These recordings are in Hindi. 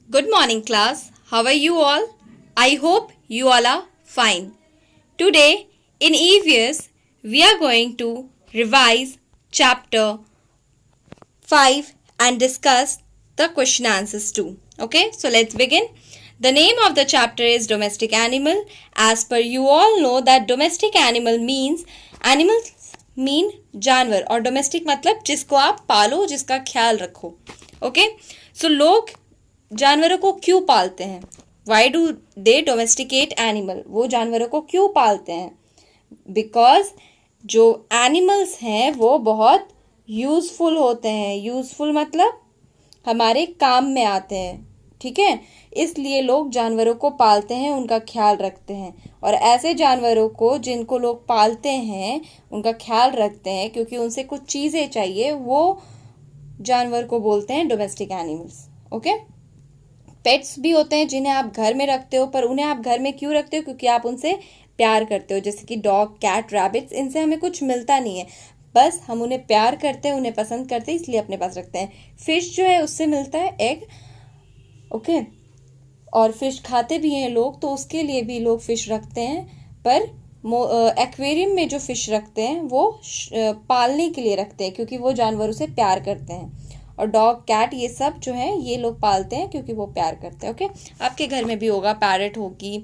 Good morning, class. How are you all? I hope you all are fine. Today, in EVS, we are going to revise chapter 5 and discuss the question answers too. Okay, so let's begin. The name of the chapter is Domestic Animal. As per you all know that domestic animal means animals mean जानवर और डोमेस्टिक मतलब जिसको आप पालो, जिसका ख्याल रखो. ओके, सो लोग जानवरों को क्यों पालते हैं? Why do they domesticate animal? वो जानवरों को क्यों पालते हैं? बिकॉज जो एनिमल्स हैं वो बहुत यूजफुल होते हैं. यूजफुल मतलब हमारे काम में आते हैं. ठीक है, इसलिए लोग जानवरों को पालते हैं, उनका ख्याल रखते हैं. और ऐसे जानवरों को जिनको लोग पालते हैं उनका ख्याल रखते हैं क्योंकि उनसे कुछ चीज़ें चाहिए, वो जानवर को बोलते हैं डोमेस्टिक एनिमल्स. ओके, पेट्स भी होते हैं जिन्हें आप घर में रखते हो, पर उन्हें आप घर में क्यों रखते हो? क्योंकि आप उनसे प्यार करते हो. जैसे कि डॉग, कैट, रैबिट्स, इनसे हमें कुछ मिलता नहीं है, बस हम उन्हें प्यार करते हैं, उन्हें पसंद करते हैं, इसलिए अपने पास रखते हैं. फिश जो है उससे मिलता है एग. ओके, और फिश खाते भी हैं लोग, तो उसके लिए भी लोग फिश रखते हैं. पर एक्वेरियम में जो फिश रखते हैं वो पालने के लिए रखते हैं क्योंकि वो जानवरों से प्यार करते हैं. और डॉग, कैट, ये सब जो है ये लोग पालते हैं क्योंकि वो प्यार करते हैं. ओके, आपके घर में भी होगा, पैरट होगी.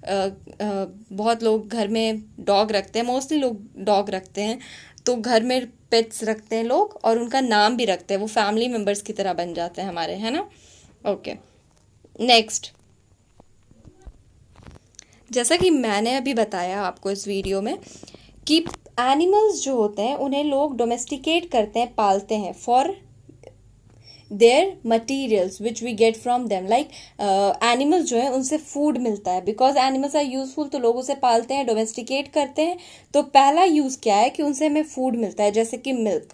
बहुत लोग घर में डॉग रखते हैं, मोस्टली लोग डॉग रखते हैं. तो घर में पेट्स रखते हैं लोग और उनका नाम भी रखते हैं. वो फैमिली मेम्बर्स की तरह बन जाते हैं हमारे, है ना. Okay, next. जैसा कि मैंने अभी बताया आपको इस वीडियो में कि एनिमल्स जो होते हैं उन्हें लोग डोमेस्टिकेट करते हैं, पालते हैं for their materials which we get from them. Like animals जो है उनसे फूड मिलता है. बिकॉज एनिमल्स आर यूजफुल तो लोग उसे पालते हैं, डोमेस्टिकेट करते हैं. तो पहला यूज़ क्या है कि उनसे हमें फूड मिलता है, जैसे कि मिल्क.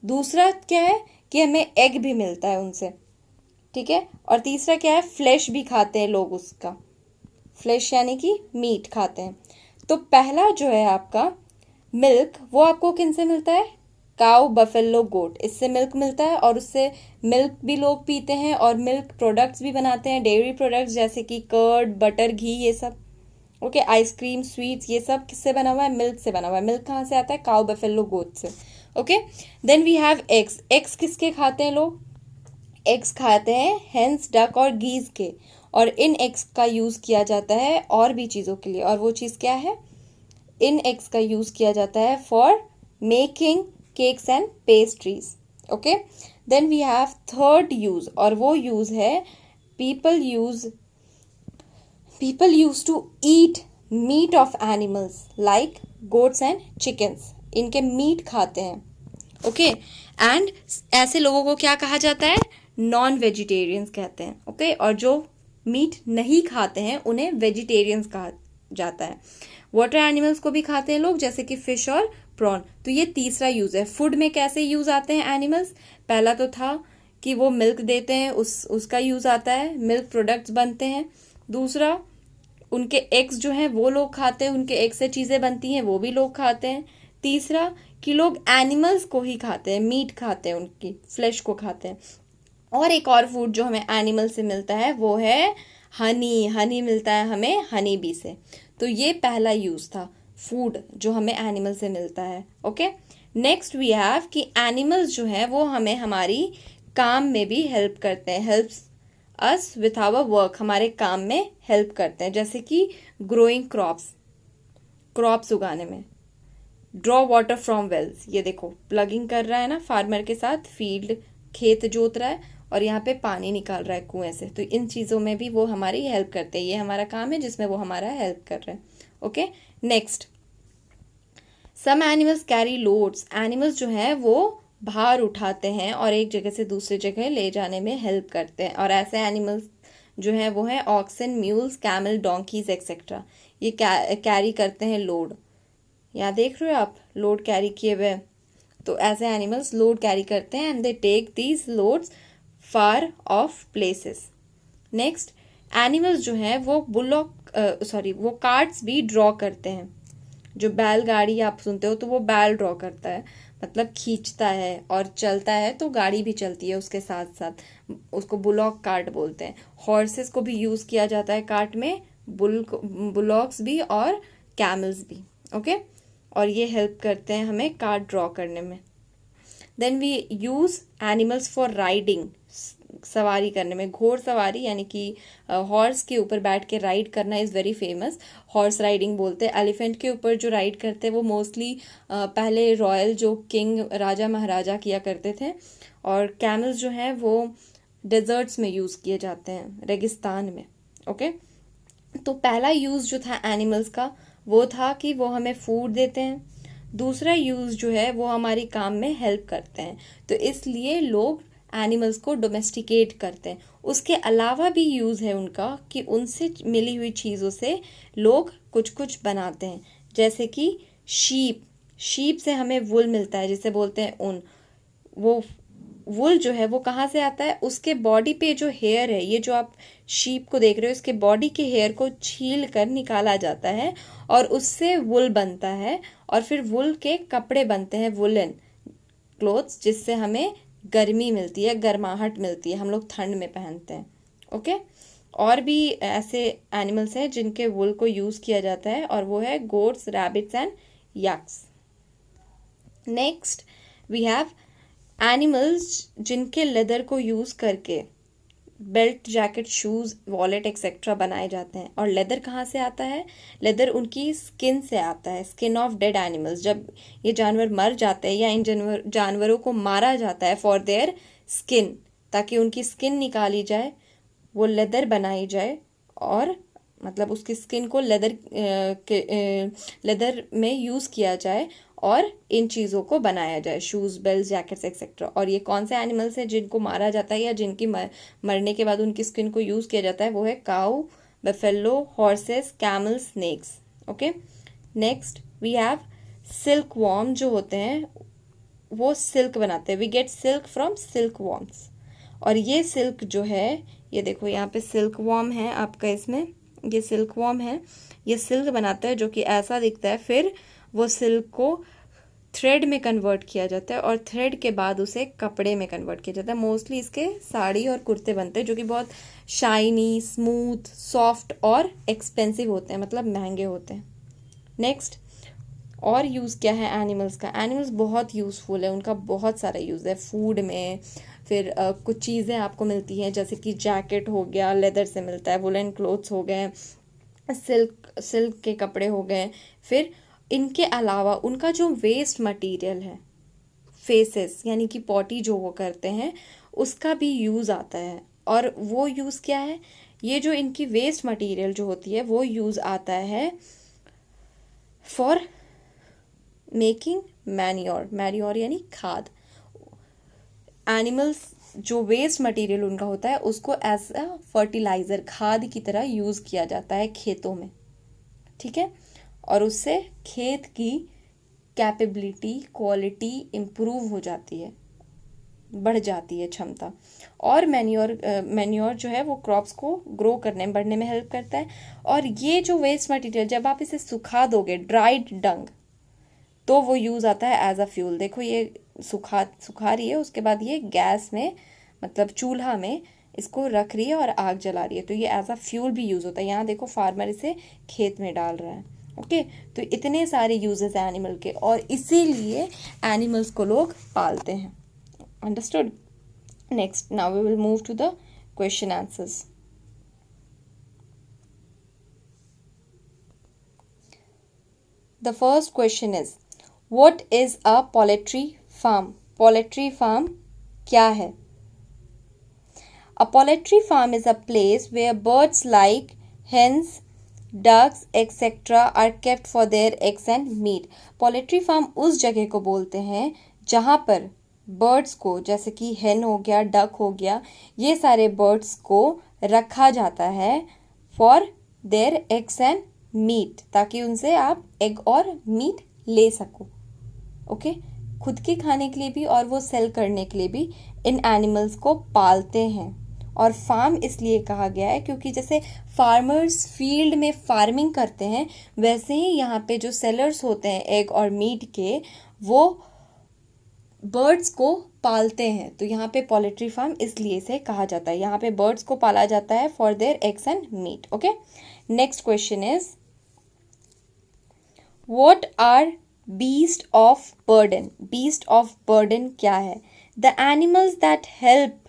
दूसरा क्या है कि हमें एग भी मिलता है उनसे. ठीक है, और तीसरा क्या है, फ्लैश भी खाते हैं लोग उसका. फ्लैश यानी कि मीट खाते हैं. तो पहला जो है आपका मिल्क, वो आपको किन से मिलता है? काउ, बफेलो, गोट, इससे मिल्क मिलता है. और उससे मिल्क भी लोग पीते हैं और मिल्क प्रोडक्ट्स भी बनाते हैं, डेयरी प्रोडक्ट्स जैसे कि कर्ड, बटर, घी, ये सब. ओके, आइसक्रीम, स्वीट्स, ये सब किससे बना हुआ है? मिल्क से बना हुआ है. मिल्क कहाँ से आता है? काउ, बफेलो, गोट से. Okay, then we have eggs. Eggs किसके खाते हैं लोग? एग्स खाते हैं हेंस, डक और गीज के. और इन एग्स का यूज़ किया जाता है और भी चीज़ों के लिए. और वो चीज़ क्या है? इन एग्स का यूज़ किया जाता है for making cakes and pastries. Okay, then we have third use, और वो यूज़ है people use to eat meat of animals like goats and chickens. इनके मीट खाते हैं. ओके, एंड ऐसे लोगों को क्या कहा जाता है? नॉन वेजिटेरियंस कहते हैं. ओके, और जो मीट नहीं खाते हैं उन्हें वेजिटेरियंस कहा जाता है. वाटर एनिमल्स को भी खाते हैं लोग, जैसे कि फिश और प्रॉन. तो ये तीसरा यूज़ है. फूड में कैसे यूज़ आते हैं एनिमल्स? पहला तो था कि वो मिल्क देते हैं, उसका यूज़ आता है, मिल्क प्रोडक्ट्स बनते हैं. दूसरा, उनके एग्स जो हैं वो लोग खाते हैं, उनके एग से चीज़ें बनती हैं, वो भी लोग खाते हैं. तीसरा कि लोग एनिमल्स को ही खाते हैं, मीट खाते हैं, उनकी फ्लैश को खाते हैं. और एक और फूड जो हमें एनिमल से मिलता है वो है हनी. हनी मिलता है हमें हनी बी से. तो ये पहला यूज़ था, फूड जो हमें एनिमल से मिलता है. ओके, नेक्स्ट वी हैव कि एनिमल्स जो हैं वो हमें हमारी काम में भी हेल्प करते हैं. Helps us with our work, हमारे काम में हेल्प करते हैं. जैसे कि ग्रोइंग क्रॉप्स उगाने में. ड्रॉ वाटर फ्रॉम वेल्स, ये देखो प्लगिंग कर रहा है ना फार्मर के साथ, फील्ड खेत जोत रहा है और यहाँ पे पानी निकाल रहा है कुएं से. तो इन चीज़ों में भी वो हमारी हेल्प करते हैं. ये हमारा काम है जिसमें वो हमारा हेल्प कर रहे हैं. Okay, next, some animals carry loads. Animals जो हैं वो भार उठाते हैं और एक जगह से दूसरी जगह ले जाने में हेल्प करते हैं. और ऐसे एनिमल्स जो हैं वो हैं oxen, mules, camel, donkeys etcetera. ये कैरी करते हैं लोड. यहाँ देख रहे हो आप, लोड कैरी किए हुए. तो ऐसे एनिमल्स लोड कैरी करते हैं and they take these loads far off places. Next, animals जो हैं वो वो कार्ट्स भी ड्रॉ करते हैं. जो बैलगाड़ी आप सुनते हो तो वो बैल ड्रॉ करता है, मतलब खींचता है और चलता है तो गाड़ी भी चलती है उसके साथ साथ, उसको बुलॉक कार्ट बोलते हैं। हॉर्सेस को भी यूज़ किया जाता है कार्ट में, बुलॉक्स भी और कैमल्स भी। ओके, और ये हेल्प करते हैं हमें कार्ट ड्रॉ करने में। Then we use animals for riding, सवारी करने में, घोड़ सवारी यानी कि हॉर्स के ऊपर बैठ के राइड करना is very famous, horse riding बोलते हैं। एलिफेंट के ऊपर जो राइड करते हैं वो मोस्टली पहले रॉयल जो किंग राजा महाराजा किया करते थे, और कैमल्स जो हैं वो डेजर्ट्स में यूज़ किए जाते हैं, रेगिस्तान में। ओके, तो पहला यूज़ जो था एनिमल्स का वो था कि वो हमें फूड देते हैं। दूसरा यूज़ जो है वो हमारी काम में हेल्प करते हैं, तो इसलिए लोग एनिमल्स को डोमेस्टिकेट करते हैं। उसके अलावा भी यूज़ है उनका कि उनसे मिली हुई चीज़ों से लोग कुछ कुछ बनाते हैं, जैसे कि शीप से हमें वुल मिलता है जिसे बोलते हैं ऊन। वो वुल जो है वो कहाँ से आता है, उसके बॉडी पे जो हेयर है, ये जो आप शीप को देख रहे हो, इसके बॉडी के हेयर को छील कर निकाला जाता है और उससे वुल बनता है, और फिर वुल के कपड़े बनते हैं, वुलन क्लोथ्स, जिससे हमें गर्मी मिलती है, गर्माहट मिलती है, हम लोग ठंड में पहनते हैं। ओके, और भी ऐसे एनिमल्स हैं जिनके वुल को यूज़ किया जाता है, और वो है goats, rabbits and yaks. Next we have animals जिनके लेदर को यूज़ करके belt, jacket, shoes, wallet etcetera बनाए जाते हैं। और लेदर कहाँ से आता है, लेदर उनकी स्किन से आता है, स्किन ऑफ डेड एनिमल्स। जब ये जानवर मर जाते हैं या इन जानवरों को मारा जाता है फॉर देयर स्किन, ताकि उनकी स्किन निकाली जाए, वो लेदर बनाई जाए, और मतलब उसकी स्किन को लेदर में यूज़ किया जाए और इन चीज़ों को बनाया जाए, शूज़, बेल्ट, जैकेट्स एक्सेट्रा। और ये कौन से एनिमल्स हैं जिनको मारा जाता है या जिनकी मरने के बाद उनकी स्किन को यूज़ किया जाता है, वो है cow, buffalo, horses, camel, snakes. Okay, next we have silkworm, जो होते हैं वो सिल्क बनाते हैं। We get silk from silkworms, और ये सिल्क जो है, ये देखो यहाँ पे सिल्क वॉर्म है आपका, इसमें ये सिल्क वॉर्म है, ये सिल्क बनाता है जो कि ऐसा दिखता है। फिर वो सिल्क को थ्रेड में कन्वर्ट किया जाता है, और थ्रेड के बाद उसे कपड़े में कन्वर्ट किया जाता है। मोस्टली इसके साड़ी और कुर्ते बनते हैं जो कि बहुत शाइनी, स्मूथ, सॉफ्ट और एक्सपेंसिव होते हैं, मतलब महंगे होते हैं। नेक्स्ट, और यूज़ क्या है एनिमल्स का, एनिमल्स बहुत यूज़फुल है, उनका बहुत सारा यूज़ है फूड में। फिर कुछ चीज़ें आपको मिलती हैं, जैसे कि जैकेट हो गया, लेदर से मिलता है, वुलन क्लोथ्स हो गए, सिल्क के कपड़े हो गए। फिर इनके अलावा उनका जो वेस्ट मटेरियल है, फेसेस यानी कि पॉटी जो वो करते हैं, उसका भी यूज़ आता है। और वो यूज़ क्या है, ये जो इनकी वेस्ट मटेरियल जो होती है वो यूज़ आता है फॉर मेकिंग मैन्योर यानी खाद। एनिमल्स जो वेस्ट मटेरियल उनका होता है उसको एज अ फर्टिलाइज़र, खाद की तरह यूज़ किया जाता है खेतों में, ठीक है। और उससे खेत की कैपेबिलिटी, क्वालिटी इम्प्रूव हो जाती है, बढ़ जाती है क्षमता। और मैन्योर जो है वो क्रॉप्स को ग्रो करने, बढ़ने में हेल्प करता है। और ये जो वेस्ट मटेरियल जब आप इसे सुखा दोगे, ड्राइड डंग, तो वो यूज़ आता है एज अ फ्यूल। देखो ये सुखा रही है, उसके बाद ये गैस में, मतलब चूल्हा में इसको रख रही है और आग जला रही है, तो ये एज अ फ्यूल भी यूज़ होता है। यहाँ देखो फार्मर इसे खेत में डाल रहा है। ओके, तो इतने सारे यूजेस हैं एनिमल के, और इसीलिए एनिमल्स को लोग पालते हैं। Understood? Next, now we will move to the question answers. The first question is, what is a poultry farm? Poultry farm क्या है? A poultry farm is a place where birds like hens, ducks, etc. are kept for their eggs and meat. Poultry farm उस जगह को बोलते हैं जहाँ पर बर्ड्स को, जैसे कि hen हो गया, डक हो गया, ये सारे बर्ड्स को रखा जाता है for their eggs and meat, ताकि उनसे आप एग और मीट ले सको। ओके, खुद के खाने के लिए भी और वो सेल करने के लिए भी इन एनिमल्स को पालते हैं। और फार्म इसलिए कहा गया है क्योंकि जैसे फार्मर्स फील्ड में फार्मिंग करते हैं, वैसे ही यहाँ पे जो सेलर्स होते हैं एग और मीट के, वो बर्ड्स को पालते हैं, तो यहाँ पे पोल्ट्री फार्म इसलिए इसे कहा जाता है। यहाँ पे बर्ड्स को पाला जाता है for their eggs and meat. Okay, next question is what are beast of burden. Beast of burden क्या है? The animals that help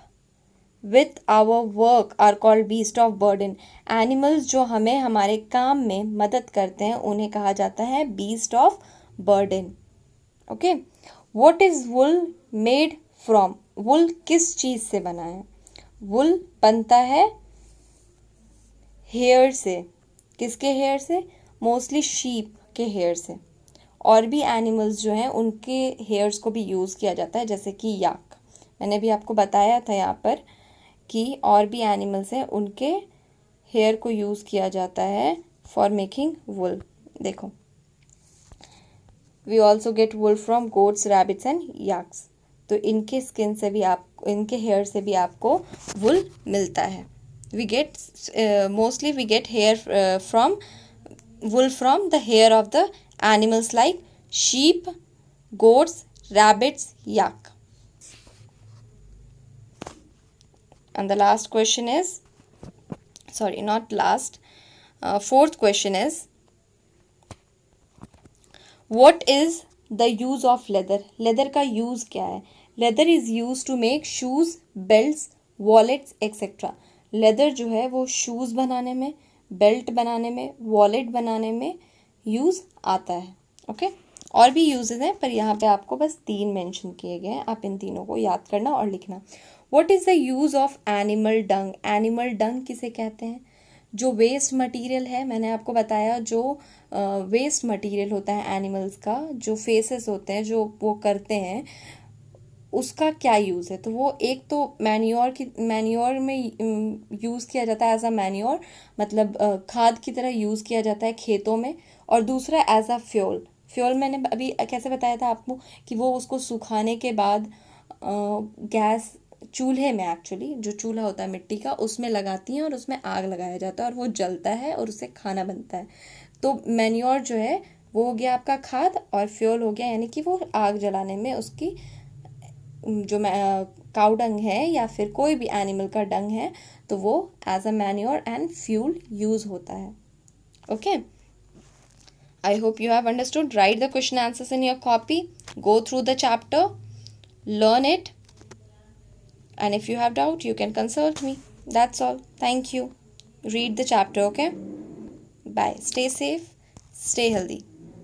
with our work are called beast of burden. Animals जो हमें हमारे काम में मदद करते हैं उन्हें कहा जाता है beast of burden. Okay, what is wool made from. Wool किस चीज से बना है? वुल बनता है हेयर से। किसके हेयर से? मोस्टली शीप के हेयर से। और भी एनिमल्स जो हैं उनके हेयर्स को भी यूज़ किया जाता है, जैसे कि याक। मैंने भी आपको बताया था यहाँ पर कि और भी एनिमल्स हैं उनके हेयर को यूज़ किया जाता है फॉर मेकिंग वुल। देखो, we also get wool from goats, rabbits and yaks. तो इनके स्किन से भी इनके हेयर से भी आपको वुल मिलता है। We get mostly we get hair from wool from the hair of the animals like sheep, goats, rabbits, yak. And the last question is, sorry, not last, fourth question is, what is the use of leather? Leather का use क्या है? Leather is used to make shoes, belts, wallets, etc. Leather जो है वो shoes बनाने में, बेल्ट बनाने में, वॉलेट बनाने में यूज़ आता है। ओके, और भी यूजेस हैं पर यहाँ पे आपको बस 3 मेंशन किए गए हैं, आप इन तीनों को याद करना और लिखना। What is the use of animal Dang. Animal डंग किसे कहते हैं? जो वेस्ट मटेरियल है, मैंने आपको बताया जो वेस्ट मटेरियल होता है एनिमल्स का, जो फेसेस होते हैं जो वो करते हैं, उसका क्या यूज़ है? तो वो एक तो मैन्योर में यूज़ किया जाता है एज अ मैन्योर, मतलब खाद की तरह यूज़ किया जाता है खेतों में। और दूसरा एज अ फ्यूल। फ्यूल मैंने अभी कैसे बताया था आपको कि वो उसको सुखाने के बाद गैस चूल्हे में, एक्चुअली जो चूल्हा होता है मिट्टी का, उसमें लगाती हैं और उसमें आग लगाया जाता है और वो जलता है और उससे खाना बनता है। तो मैन्योर जो है वो हो गया आपका खाद, और फ्यूल हो गया यानी कि वो आग जलाने में उसकी जो काउ डंग है या फिर कोई भी एनिमल का डंग है, तो वो as a manure and fuel use होता है। Okay, I hope you have understood. Right the question answers in your copy, go through the chapter, learn it, and if you have doubt you can consult me. That's all. Thank you. Read the chapter. Okay, bye. Stay safe, stay healthy.